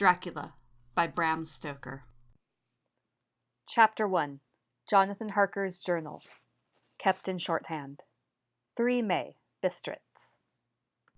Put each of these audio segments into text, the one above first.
Dracula by Bram Stoker. Chapter 1. Jonathan Harker's Journal. Kept in shorthand. 3 May, Bistritz.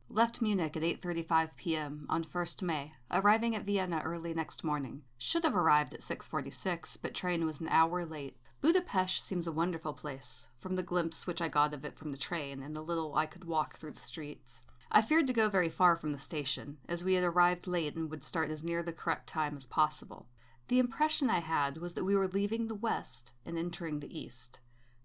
Left Munich at 8:35 p.m. on 1st May, arriving at Vienna early next morning. Should have arrived at 6:46, but train was an hour late. Budapest seems a wonderful place, from the glimpse which I got of it from the train and the little I could walk through the streets. I feared to go very far from the station, as we had arrived late and would start as near the correct time as possible. The impression I had was that we were leaving the west and entering the east.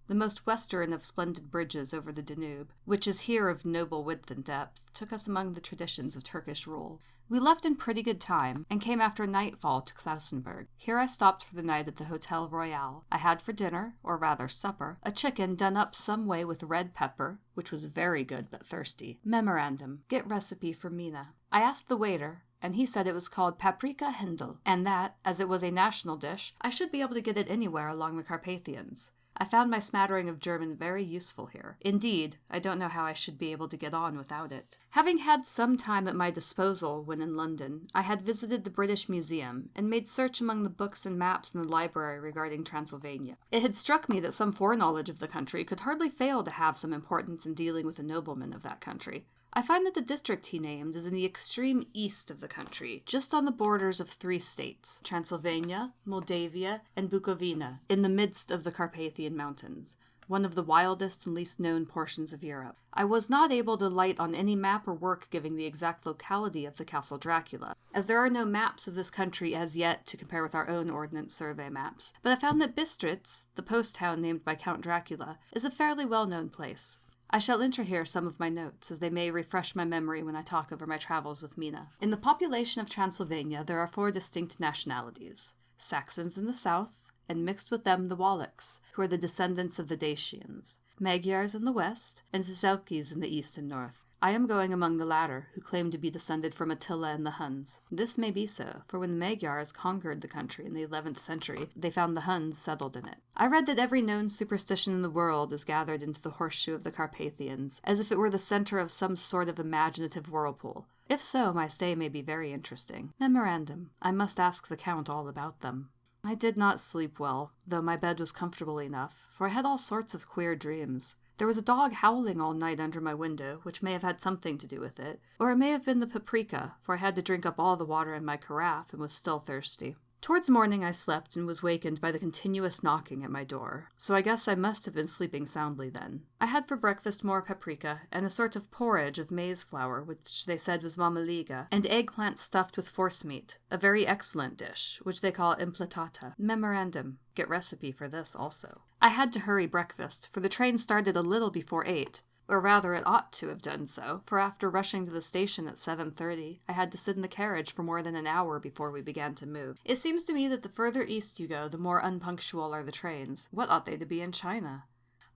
The most western of splendid bridges over the Danube, which is here of noble width and depth, took us among the traditions of Turkish rule. We left in pretty good time, and came after nightfall to Klausenburg. Here I stopped for the night at the Hotel Royal. I had for dinner, or rather supper, a chicken done up some way with red pepper, which was very good but thirsty. Memorandum: get recipe for Mina. I asked the waiter, and he said it was called paprika Händel, and that, as it was a national dish, I should be able to get it anywhere along the Carpathians. I found my smattering of German very useful here. Indeed, I don't know how I should be able to get on without it. Having had some time at my disposal when in London, I had visited the British Museum and made search among the books and maps in the library regarding Transylvania. It had struck me that some foreknowledge of the country could hardly fail to have some importance in dealing with a nobleman of that country. I find that the district he named is in the extreme east of the country, just on the borders of 3 states, Transylvania, Moldavia, and Bukovina, in the midst of the Carpathian Mountains, one of the wildest and least known portions of Europe. I was not able to light on any map or work giving the exact locality of the Castle Dracula, as there are no maps of this country as yet to compare with our own Ordnance Survey maps, but I found that Bistritz, the post town named by Count Dracula, is a fairly well-known place. I shall enter here some of my notes, as they may refresh my memory when I talk over my travels with Mina. In the population of Transylvania there are 4 distinct nationalities: Saxons in the south, and mixed with them the Wallachs, who are the descendants of the Dacians, Magyars in the west, and Szekis in the east and north. I am going among the latter, who claim to be descended from Attila and the Huns. This may be so, for when the Magyars conquered the country in the 11th century, they found the Huns settled in it. I read that every known superstition in the world is gathered into the horseshoe of the Carpathians, as if it were the center of some sort of imaginative whirlpool. If so, my stay may be very interesting. Memorandum: I must ask the Count all about them. I did not sleep well, though my bed was comfortable enough, for I had all sorts of queer dreams. There was a dog howling all night under my window, which may have had something to do with it, or it may have been the paprika, for I had to drink up all the water in my carafe and was still thirsty. Towards morning I slept and was wakened by the continuous knocking at my door, so I guess I must have been sleeping soundly then. I had for breakfast more paprika and a sort of porridge of maize flour, which they said was mamaliga, and eggplant stuffed with forcemeat, a very excellent dish, which they call implatata. Memorandum: get recipe for this also. I had to hurry breakfast, for the train started a little before 8, or rather it ought to have done so, for after rushing to the station at 7:30, I had to sit in the carriage for more than an hour before we began to move. It seems to me that the further east you go, the more unpunctual are the trains. What ought they to be in China?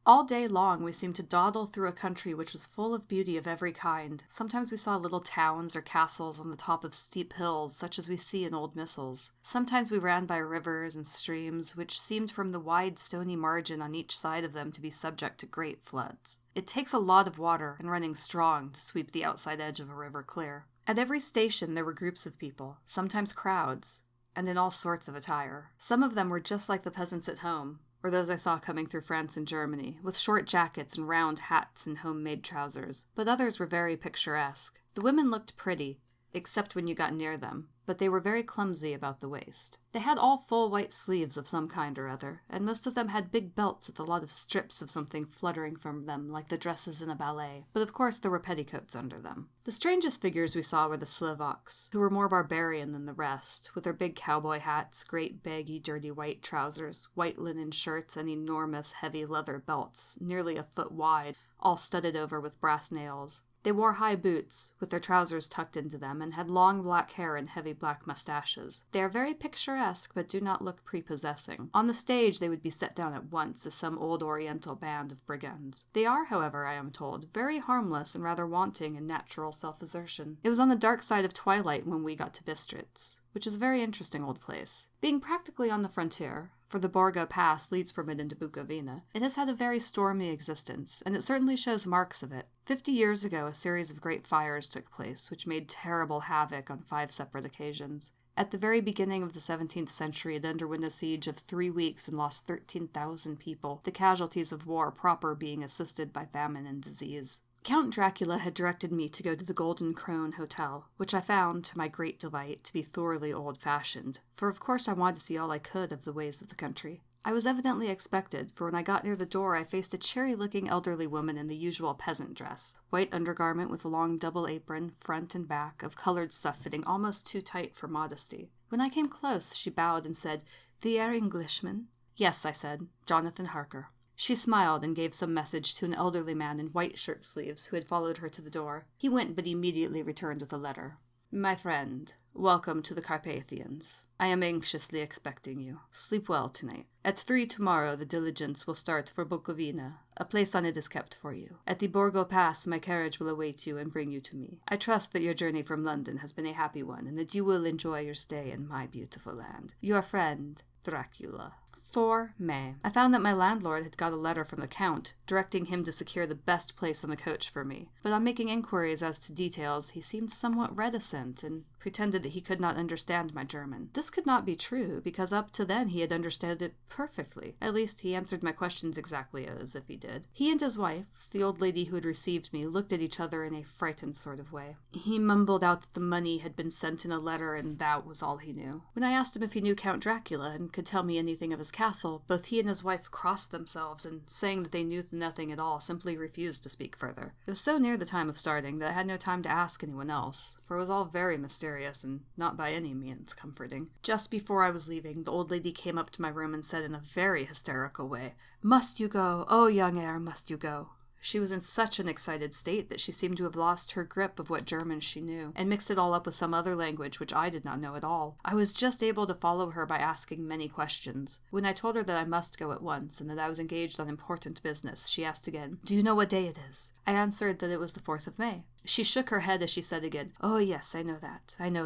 All day long we seemed to dawdle through a country which was full of beauty of every kind. Sometimes we saw little towns or castles on the top of steep hills, such as we see in old missals. Sometimes we ran by rivers and streams, which seemed from the wide stony margin on each side of them to be subject to great floods. It takes a lot of water, and running strong, to sweep the outside edge of a river clear. At every station there were groups of people, sometimes crowds, and in all sorts of attire. Some of them were just like the peasants at home, or those I saw coming through France and Germany, with short jackets and round hats and homemade trousers, but others were very picturesque. The women looked pretty, except when you got near them, but they were very clumsy about the waist. They had all full white sleeves of some kind or other, and most of them had big belts with a lot of strips of something fluttering from them like the dresses in a ballet, but of course there were petticoats under them. The strangest figures we saw were the Slovaks, who were more barbarian than the rest, with their big cowboy hats, great baggy dirty white trousers, white linen shirts, and enormous heavy leather belts, nearly a foot wide, all studded over with brass nails. They wore high boots, with their trousers tucked into them, and had long black hair and heavy black mustaches. They are very picturesque, but do not look prepossessing. On the stage they would be set down at once as some old oriental band of brigands. They are, however, I am told, very harmless and rather wanting in natural self-assertion. It was on the dark side of twilight when we got to Bistritz, which is a very interesting old place. Being practically on the frontier, for the Borgo Pass leads from it into Bukovina, it has had a very stormy existence, and it certainly shows marks of it. 50 years ago, a series of great fires took place, which made terrible havoc on 5 separate occasions. At the very beginning of the 17th century, it underwent a siege of 3 weeks and lost 13,000 people, the casualties of war proper being assisted by famine and disease. Count Dracula had directed me to go to the Golden Crone Hotel, which I found, to my great delight, to be thoroughly old-fashioned, for of course I wanted to see all I could of the ways of the country. I was evidently expected, for when I got near the door I faced a cheery-looking elderly woman in the usual peasant dress, white undergarment with a long double apron, front and back, of colored stuff fitting almost too tight for modesty. When I came close, she bowed and said, "The air Englishman?" "Yes," I said, "Jonathan Harker." She smiled and gave some message to an elderly man in white shirt-sleeves who had followed her to the door. He went, but immediately returned with a letter. "My friend, welcome to the Carpathians. I am anxiously expecting you. Sleep well tonight. At 3 tomorrow the diligence will start for Bukovina. A place on it is kept for you. At the Borgo Pass my carriage will await you and bring you to me. I trust that your journey from London has been a happy one, and that you will enjoy your stay in my beautiful land. Your friend, Dracula." 4 May. I found that my landlord had got a letter from the Count, directing him to secure the best place on the coach for me. But on making inquiries as to details, he seemed somewhat reticent, and pretended that he could not understand my German. This could not be true, because up to then he had understood it perfectly. At least, he answered my questions exactly as if he did. He and his wife, the old lady who had received me, looked at each other in a frightened sort of way. He mumbled out that the money had been sent in a letter, and that was all he knew. When I asked him if he knew Count Dracula and could tell me anything of his castle, both he and his wife crossed themselves, and saying that they knew nothing at all, simply refused to speak further. It was so near the time of starting that I had no time to ask anyone else, for it was all very mysterious and not by any means comforting. Just before I was leaving, the old lady came up to my room and said in a very hysterical way, "Must you go? Oh, young heir, must you go?" She was in such an excited state that she seemed to have lost her grip of what German she knew, and mixed it all up with some other language which I did not know at all. I was just able to follow her by asking many questions. When I told her that I must go at once, and that I was engaged on important business, she asked again, "Do you know what day it is?" I answered that it was the 4th of May. She shook her head as she said again, "Oh yes, I know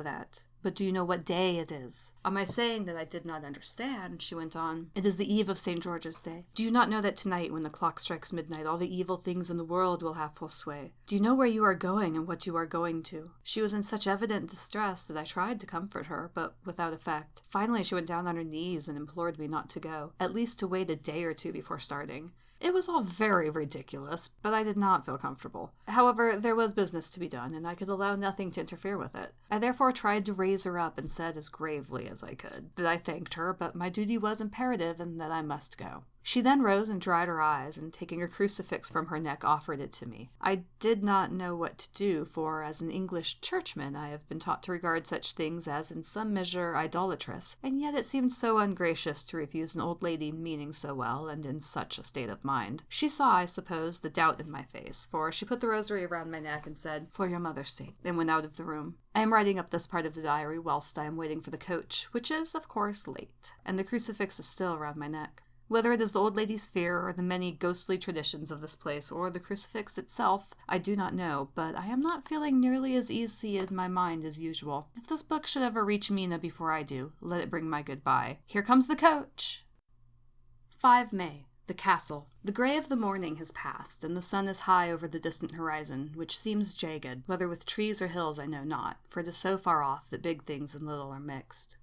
that. But do you know what day it is?" On my saying that I did not understand, she went on, "It is the eve of St. George's Day. Do you not know that tonight, when the clock strikes midnight, all the evil things in the world will have full sway? Do you know where you are going and what you are going to?" She was in such evident distress that I tried to comfort her, but without effect. Finally, she went down on her knees and implored me not to go, at least to wait a day or two before starting. It was all very ridiculous, but I did not feel comfortable. However, there was business to be done, and I could allow nothing to interfere with it. I therefore tried to raise her up and said as gravely as I could that I thanked her, but my duty was imperative and that I must go. She then rose and dried her eyes, and taking a crucifix from her neck, offered it to me. I did not know what to do, for as an English churchman I have been taught to regard such things as in some measure idolatrous, and yet it seemed so ungracious to refuse an old lady meaning so well and in such a state of mind. She saw, I suppose, the doubt in my face, for she put the rosary around my neck and said, "For your mother's sake," and went out of the room. I am writing up this part of the diary whilst I am waiting for the coach, which is, of course, late, and the crucifix is still around my neck. Whether it is the old lady's fear, or the many ghostly traditions of this place, or the crucifix itself, I do not know, but I am not feeling nearly as easy in my mind as usual. If this book should ever reach Mina before I do, let it bring my goodbye. Here comes the coach! 5 May. The castle. The grey of the morning has passed, and the sun is high over the distant horizon, which seems jagged, whether with trees or hills I know not, for it is so far off that big things and little are mixed.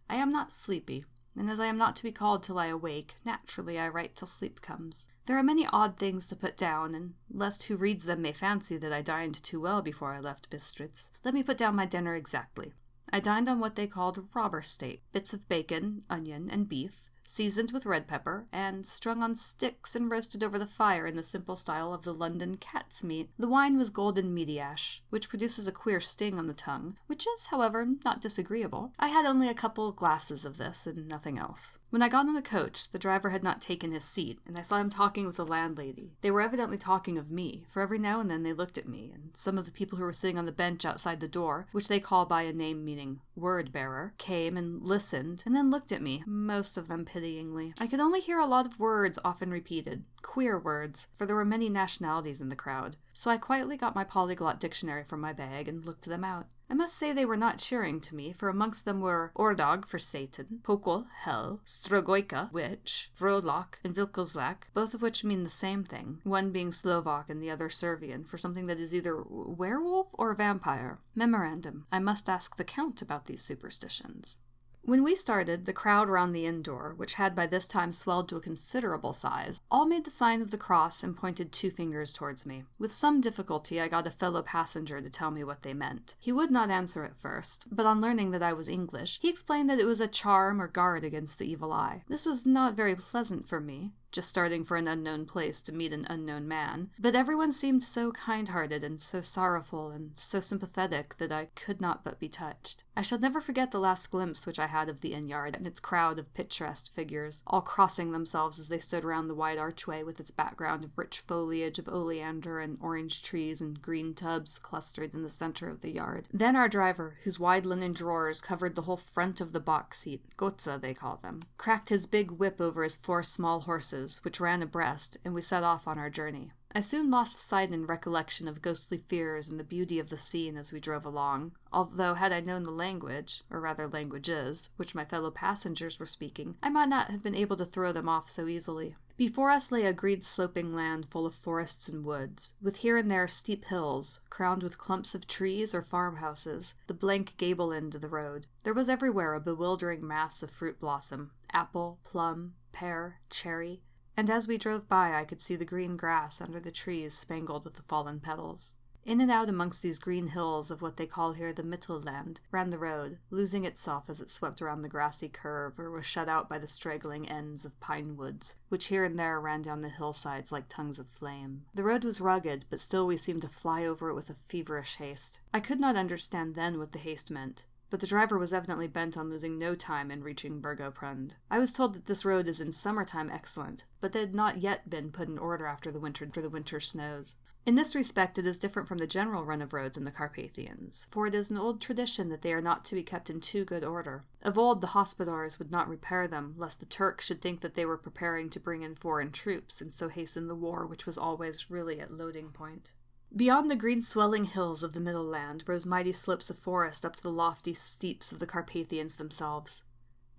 I am not sleepy. And as I am not to be called till I awake, naturally I write till sleep comes. There are many odd things to put down, and lest who reads them may fancy that I dined too well before I left Bistritz, let me put down my dinner exactly. I dined on what they called robber steak, bits of bacon, onion, and beef, seasoned with red pepper, and strung on sticks and roasted over the fire in the simple style of the London cat's meat. The wine was golden mediash, which produces a queer sting on the tongue, which is, however, not disagreeable. I had only a couple glasses of this, and nothing else. When I got on the coach, the driver had not taken his seat, and I saw him talking with the landlady. They were evidently talking of me, for every now and then they looked at me, and some of the people who were sitting on the bench outside the door, which they call by a name meaning word-bearer, came and listened, and then looked at me, most of them pityingly. I could only hear a lot of words often repeated, queer words, for there were many nationalities in the crowd, so I quietly got my polyglot dictionary from my bag and looked them out. I must say they were not cheering to me, for amongst them were Ordog for Satan, Pokol, hell, Strogoika, witch, Vrolok, and Vilkozlak, both of which mean the same thing, one being Slovak and the other Servian, for something that is either werewolf or vampire. Memorandum: I must ask the Count about these superstitions. When we started, the crowd around the inn door, which had by this time swelled to a considerable size, all made the sign of the cross and pointed 2 fingers towards me. With some difficulty, I got a fellow passenger to tell me what they meant. He would not answer at first, but on learning that I was English, he explained that it was a charm or guard against the evil eye. This was not very pleasant for me, just starting for an unknown place to meet an unknown man, but everyone seemed so kind-hearted and so sorrowful and so sympathetic that I could not but be touched. I shall never forget the last glimpse which I had of the inn-yard and its crowd of picturesque figures, all crossing themselves as they stood around the wide archway with its background of rich foliage of oleander and orange trees and green tubs clustered in the center of the yard. Then our driver, whose wide linen drawers covered the whole front of the box seat, Gotza they call them, cracked his big whip over his 4 small horses, which ran abreast, and we set off on our journey. I soon lost sight and recollection of ghostly fears and the beauty of the scene as we drove along, although had I known the language, or rather languages, which my fellow passengers were speaking, I might not have been able to throw them off so easily. Before us lay a green sloping land full of forests and woods, with here and there steep hills, crowned with clumps of trees or farmhouses, the blank gable end of the road. There was everywhere a bewildering mass of fruit blossom, apple, plum, pear, cherry, and as we drove by I could see the green grass under the trees spangled with the fallen petals. In and out amongst these green hills of what they call here the Mittelland ran the road, losing itself as it swept around the grassy curve or was shut out by the straggling ends of pine woods, which here and there ran down the hillsides like tongues of flame. The road was rugged, but still we seemed to fly over it with a feverish haste. I could not understand then what the haste meant, but the driver was evidently bent on losing no time in reaching Bergoprund. I was told that this road is in summertime excellent, but that it had not yet been put in order after the winter snows. In this respect it is different from the general run of roads in the Carpathians, for it is an old tradition that they are not to be kept in too good order. Of old the hospodars would not repair them, lest the Turks should think that they were preparing to bring in foreign troops, and so hasten the war which was always really at loading point. Beyond the green swelling hills of the Middle Land rose mighty slopes of forest up to the lofty steeps of the Carpathians themselves.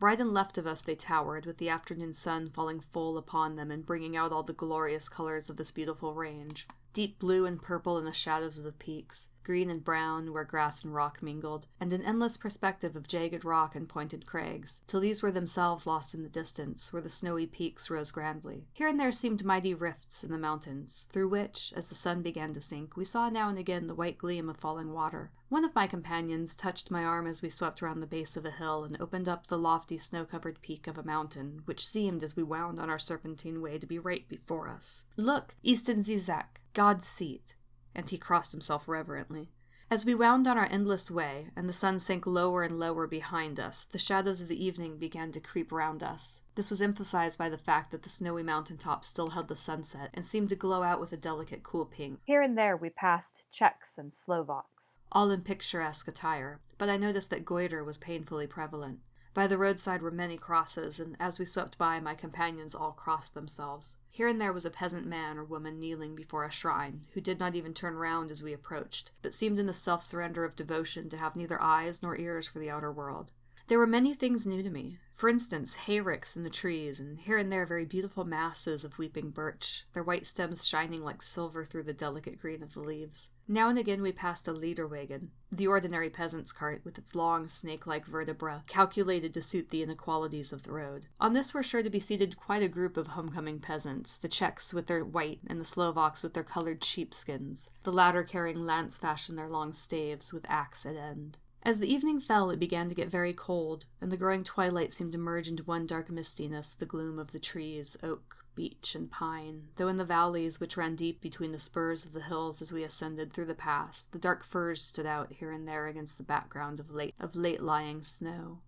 Right and left of us they towered, with the afternoon sun falling full upon them and bringing out all the glorious colors of this beautiful range. Deep blue and purple in the shadows of the peaks, green and brown where grass and rock mingled, and an endless perspective of jagged rock and pointed crags, till these were themselves lost in the distance, where the snowy peaks rose grandly. Here and there seemed mighty rifts in the mountains, through which, as the sun began to sink, we saw now and again the white gleam of falling water. One of my companions touched my arm as we swept round the base of a hill and opened up the lofty snow-covered peak of a mountain, which seemed, as we wound on our serpentine way, to be right before us. "Look, Easton Zizak, God's seat," and he crossed himself reverently. As we wound on our endless way, and the sun sank lower and lower behind us, the shadows of the evening began to creep round us. This was emphasized by the fact that the snowy mountain tops still held the sunset, and seemed to glow out with a delicate cool pink. Here and there we passed Czechs and Slovaks, all in picturesque attire, but I noticed that goiter was painfully prevalent. By the roadside were many crosses, and as we swept by, my companions all crossed themselves. Here and there was a peasant man or woman kneeling before a shrine, who did not even turn round as we approached, but seemed in the self-surrender of devotion to have neither eyes nor ears for the outer world. There were many things new to me. For instance, hayricks in the trees, and here and there very beautiful masses of weeping birch, their white stems shining like silver through the delicate green of the leaves. Now and again we passed a Lederwagen, the ordinary peasant's cart with its long snake-like vertebra, calculated to suit the inequalities of the road. On this were sure to be seated quite a group of homecoming peasants, the Czechs with their white and the Slovaks with their colored sheepskins, the latter carrying lance-fashion their long staves with axe at end. As the evening fell, it began to get very cold, and the growing twilight seemed to merge into one dark mistiness, the gloom of the trees, oak, beech, and pine, though in the valleys which ran deep between the spurs of the hills as we ascended through the pass, the dark firs stood out here and there against the background of late-lying snow.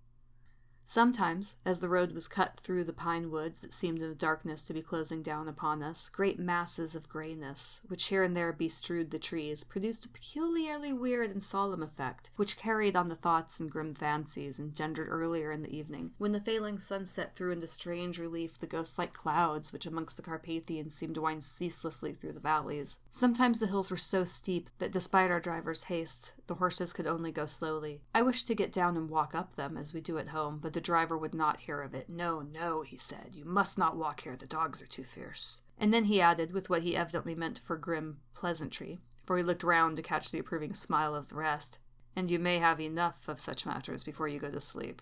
Sometimes, as the road was cut through the pine woods that seemed in the darkness to be closing down upon us, great masses of grayness, which here and there bestrewed the trees, produced a peculiarly weird and solemn effect, which carried on the thoughts and grim fancies engendered earlier in the evening, when the failing sunset threw into strange relief the ghost-like clouds which amongst the Carpathians seemed to wind ceaselessly through the valleys. Sometimes the hills were so steep that despite our driver's haste, the horses could only go slowly. I wished to get down and walk up them, as we do at home, but the driver would not hear of it. No, no, he said, you must not walk here, the dogs are too fierce. And then he added, with what he evidently meant for grim pleasantry, for he looked round to catch the approving smile of the rest, and you may have enough of such matters before you go to sleep.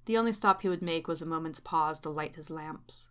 The only stop he would make was a moment's pause to light his lamps.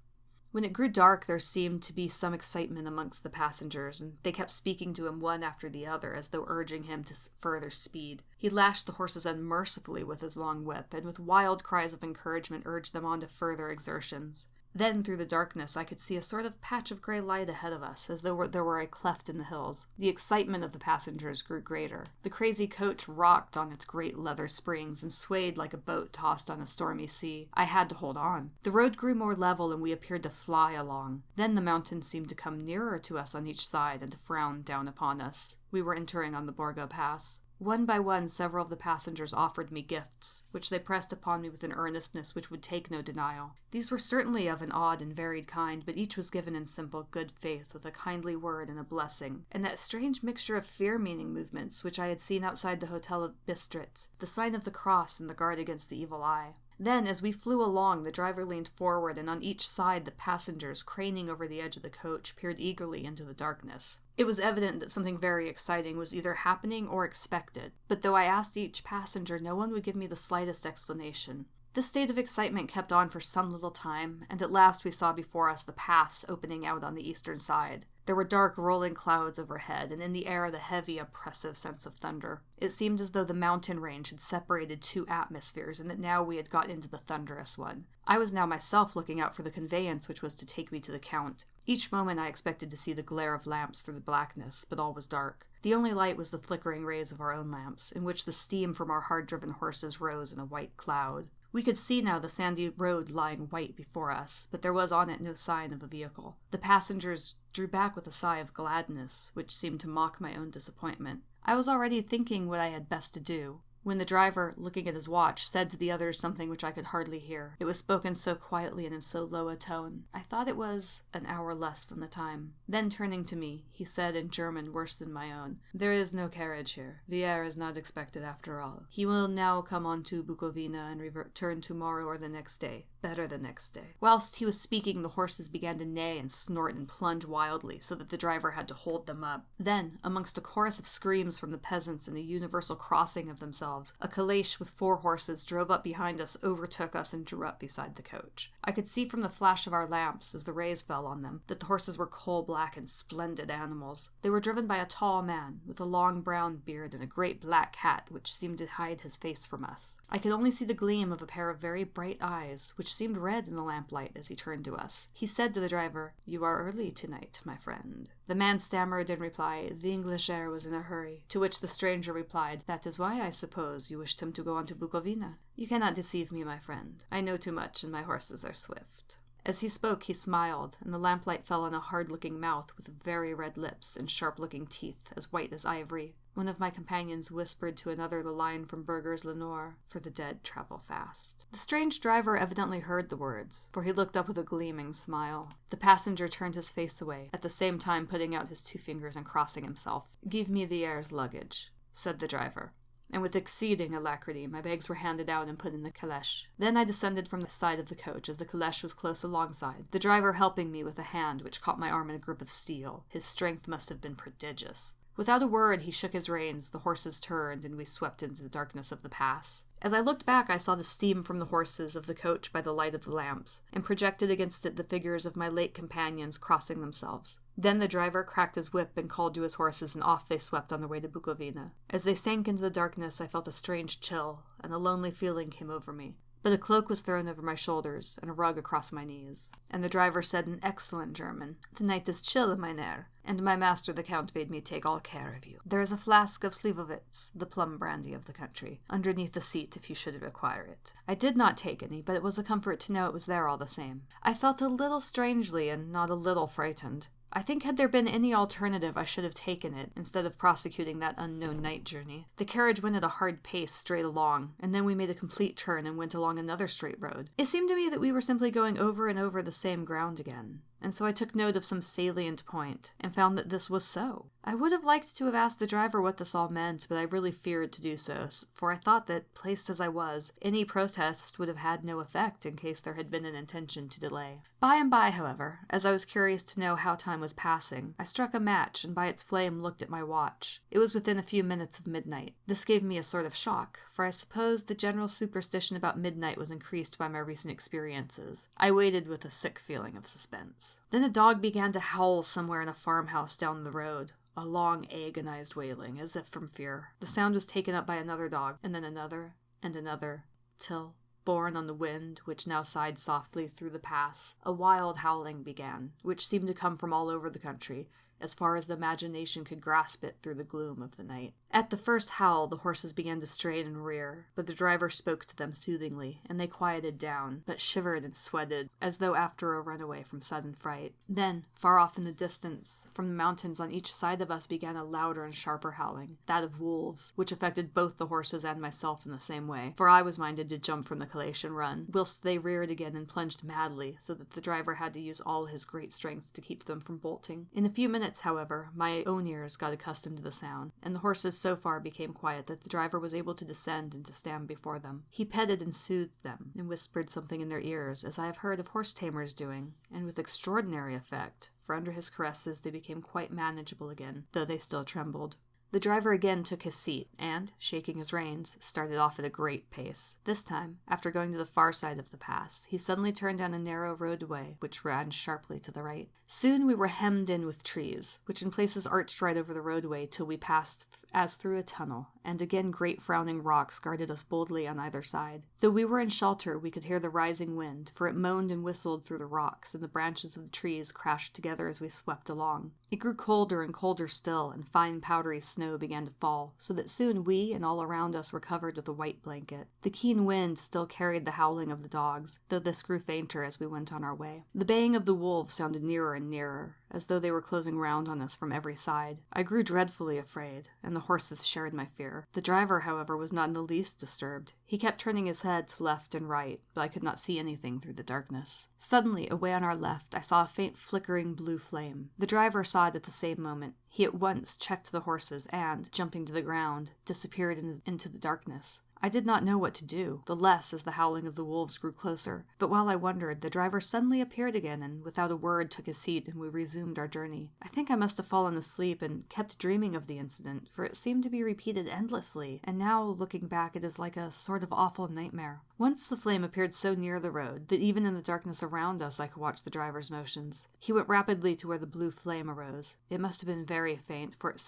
When it grew dark, there seemed to be some excitement amongst the passengers, and they kept speaking to him one after the other, as though urging him to further speed. He lashed the horses unmercifully with his long whip, and with wild cries of encouragement urged them on to further exertions. Then, through the darkness, I could see a sort of patch of grey light ahead of us, as though there were a cleft in the hills. The excitement of the passengers grew greater. The crazy coach rocked on its great leather springs and swayed like a boat tossed on a stormy sea. I had to hold on. The road grew more level, and we appeared to fly along. Then the mountains seemed to come nearer to us on each side and to frown down upon us. We were entering on the Borgo Pass. One by one, several of the passengers offered me gifts, which they pressed upon me with an earnestness which would take no denial. These were certainly of an odd and varied kind, but each was given in simple good faith, with a kindly word and a blessing, and that strange mixture of fear-meaning movements which I had seen outside the Hotel of Bistritz, the sign of the cross and the guard against the evil eye. Then, as we flew along, the driver leaned forward, and on each side the passengers, craning over the edge of the coach, peered eagerly into the darkness. It was evident that something very exciting was either happening or expected, but though I asked each passenger, no one would give me the slightest explanation. This state of excitement kept on for some little time, and at last we saw before us the pass opening out on the eastern side. There were dark rolling clouds overhead, and in the air the heavy, oppressive sense of thunder. It seemed as though the mountain range had separated two atmospheres, and that now we had got into the thunderous one. I was now myself looking out for the conveyance which was to take me to the Count. Each moment I expected to see the glare of lamps through the blackness, but all was dark. The only light was the flickering rays of our own lamps, in which the steam from our hard-driven horses rose in a white cloud. We could see now the sandy road lying white before us, but there was on it no sign of a vehicle. The passengers drew back with a sigh of gladness, which seemed to mock my own disappointment. I was already thinking what I had best to do, when the driver, looking at his watch, said to the others something which I could hardly hear. It was spoken so quietly and in so low a tone. I thought it was an hour less than the time. Then, turning to me, he said in German worse than my own, "There is no carriage here. The heir is not expected after all. He will now come on to Bukovina and return tomorrow or the next day. Better the next day." Whilst he was speaking, the horses began to neigh and snort and plunge wildly, so that the driver had to hold them up. Then, amongst a chorus of screams from the peasants and a universal crossing of themselves, a calash with 4 horses drove up behind us, overtook us, and drew up beside the coach. I could see from the flash of our lamps, as the rays fell on them, that the horses were coal-black and splendid animals. They were driven by a tall man, with a long brown beard and a great black hat which seemed to hide his face from us. I could only see the gleam of a pair of very bright eyes, which seemed red in the lamplight as he turned to us. He said to the driver, "You are early tonight, my friend." The man stammered in reply, "The English heir was in a hurry," to which the stranger replied, "That is why, I suppose, you wished him to go on to Bukovina. You cannot deceive me, my friend. I know too much, and my horses are swift." As he spoke, he smiled, and the lamplight fell on a hard-looking mouth with very red lips and sharp-looking teeth, as white as ivory. One of my companions whispered to another the line from Burger's Lenore, "For the dead travel fast." The strange driver evidently heard the words, for he looked up with a gleaming smile. The passenger turned his face away, at the same time putting out his 2 fingers and crossing himself. "Give me the heir's luggage," said the driver. And with exceeding alacrity my bags were handed out and put in the caleche. Then I descended from the side of the coach, as the caleche was close alongside, the driver helping me with a hand which caught my arm in a grip of steel. His strength must have been prodigious. Without a word, he shook his reins, the horses turned, and we swept into the darkness of the pass. As I looked back, I saw the steam from the horses of the coach by the light of the lamps, and projected against it the figures of my late companions crossing themselves. Then the driver cracked his whip and called to his horses, and off they swept on their way to Bukovina. As they sank into the darkness, I felt a strange chill, and a lonely feeling came over me. but a cloak was thrown over my shoulders and a rug across my knees. And the driver said in excellent German, "The night is chill, mynherr, and my master the Count bade me take all care of you. There is a flask of Slivovitz, the plum brandy of the country, underneath the seat if you should require it." I did not take any, but it was a comfort to know it was there all the same. I felt a little strangely and not a little frightened. I think had there been any alternative I should have taken it, instead of prosecuting that unknown night journey. The carriage went at a hard pace straight along, and then we made a complete turn and went along another straight road. It seemed to me that we were simply going over and over the same ground again, and so I took note of some salient point, and found that this was so. I would have liked to have asked the driver what this all meant, but I really feared to do so, for I thought that, placed as I was, any protest would have had no effect in case there had been an intention to delay. By and by, however, as I was curious to know how time was passing, I struck a match and by its flame looked at my watch. It was within a few minutes of midnight. This gave me a sort of shock, for I suppose the general superstition about midnight was increased by my recent experiences. I waited with a sick feeling of suspense. Then a dog began to howl somewhere in a farmhouse down the road. A long, agonized wailing, as if from fear. The sound was taken up by another dog, and then another, and another, till, borne on the wind, which now sighed softly through the pass, a wild howling began, which seemed to come from all over the country, as far as the imagination could grasp it through the gloom of the night. At the first howl, the horses began to strain and rear, but the driver spoke to them soothingly, and they quieted down, but shivered and sweated, as though after a runaway from sudden fright. Then, far off in the distance, from the mountains on each side of us began a louder and sharper howling, that of wolves, which affected both the horses and myself in the same way, for I was minded to jump from the calash and run, whilst they reared again and plunged madly, so that the driver had to use all his great strength to keep them from bolting. In a few minutes, however, my own ears got accustomed to the sound, and the horses so far became quiet that the driver was able to descend and to stand before them. He petted and soothed them, and whispered something in their ears, as I have heard of horse-tamers doing, and with extraordinary effect, for under his caresses they became quite manageable again, though they still trembled. The driver again took his seat, and, shaking his reins, started off at a great pace. This time, after going to the far side of the pass, he suddenly turned down a narrow roadway, which ran sharply to the right. Soon we were hemmed in with trees, which in places arched right over the roadway till we passed as through a tunnel, and again great frowning rocks guarded us boldly on either side. Though we were in shelter, we could hear the rising wind, for it moaned and whistled through the rocks, and the branches of the trees crashed together as we swept along. It grew colder and colder still, and fine powdery snow began to fall, so that soon we and all around us were covered with a white blanket. The keen wind still carried the howling of the dogs, though this grew fainter as we went on our way. The baying of the wolves sounded nearer and nearer, as though they were closing round on us from every side. I grew dreadfully afraid, and the horses shared my fear. The driver, however, was not in the least disturbed. He kept turning his head to left and right, but I could not see anything through the darkness. Suddenly, away on our left, I saw a faint flickering blue flame. The driver saw it at the same moment. He at once checked the horses and, jumping to the ground, disappeared into the darkness. I did not know what to do, the less as the howling of the wolves grew closer, but while I wondered, the driver suddenly appeared again and without a word took his seat and we resumed our journey. I think I must have fallen asleep and kept dreaming of the incident, for it seemed to be repeated endlessly, and now, looking back, it is like a sort of awful nightmare. Once the flame appeared so near the road that even in the darkness around us I could watch the driver's motions. He went rapidly to where the blue flame arose. It must have been very faint, for it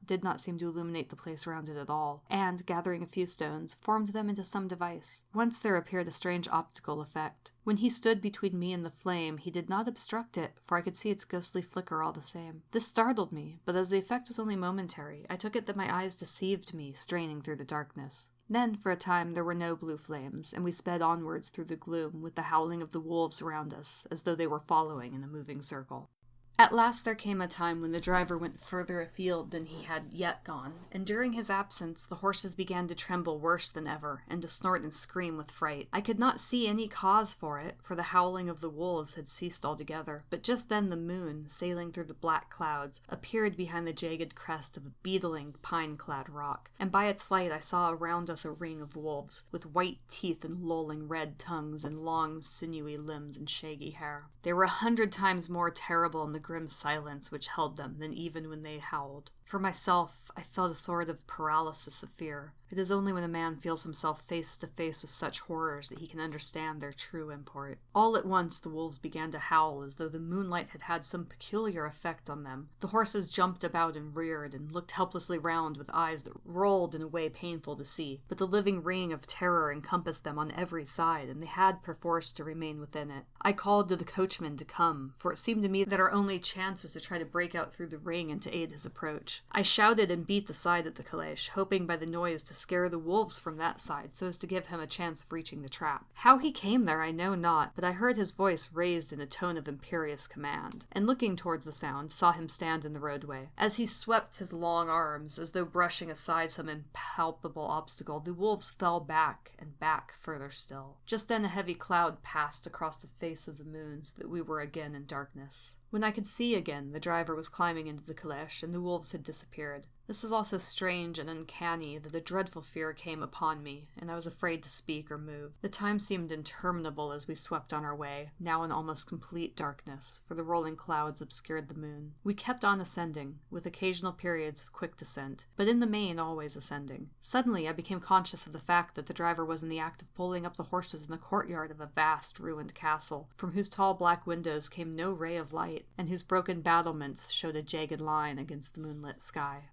did not seem to illuminate the place around it at all, and, gathering a few stones, formed them into some device. Once there appeared a strange optical effect. When he stood between me and the flame, he did not obstruct it, for I could see its ghostly flicker all the same. This startled me, but as the effect was only momentary, I took it that my eyes deceived me, straining through the darkness. Then, for a time, there were no blue flames, and we sped onwards through the gloom with the howling of the wolves around us, as though they were following in a moving circle. At last there came a time when the driver went further afield than he had yet gone, and during his absence the horses began to tremble worse than ever, and to snort and scream with fright. I could not see any cause for it, for the howling of the wolves had ceased altogether, but just then the moon, sailing through the black clouds, appeared behind the jagged crest of a beetling, pine-clad rock, and by its light I saw around us a ring of wolves, with white teeth and lolling red tongues, and long, sinewy limbs and shaggy hair. They were 100 times more terrible in the grim silence which held them than even when they howled. For myself, I felt a sort of paralysis of fear. It is only when a man feels himself face to face with such horrors that he can understand their true import. All at once the wolves began to howl as though the moonlight had had some peculiar effect on them. The horses jumped about and reared and looked helplessly round with eyes that rolled in a way painful to see, but the living ring of terror encompassed them on every side, and they had perforce to remain within it. I called to the coachman to come, for it seemed to me that our only chance was to try to break out through the ring and to aid his approach. I shouted and beat the side of the caleche, hoping by the noise to scare the wolves from that side so as to give him a chance of reaching the trap. How he came there I know not, but I heard his voice raised in a tone of imperious command, and looking towards the sound, saw him stand in the roadway. As he swept his long arms, as though brushing aside some impalpable obstacle, the wolves fell back and back further still. Just then a heavy cloud passed across the face of the moon so that we were again in darkness. When I could see again, the driver was climbing into the caleche, and the wolves had disappeared. This was all so strange and uncanny that a dreadful fear came upon me, and I was afraid to speak or move. The time seemed interminable as we swept on our way, now in almost complete darkness, for the rolling clouds obscured the moon. We kept on ascending, with occasional periods of quick descent, but in the main always ascending. Suddenly I became conscious of the fact that the driver was in the act of pulling up the horses in the courtyard of a vast ruined castle, from whose tall black windows came no ray of light, and whose broken battlements showed a jagged line against the moonlit sky.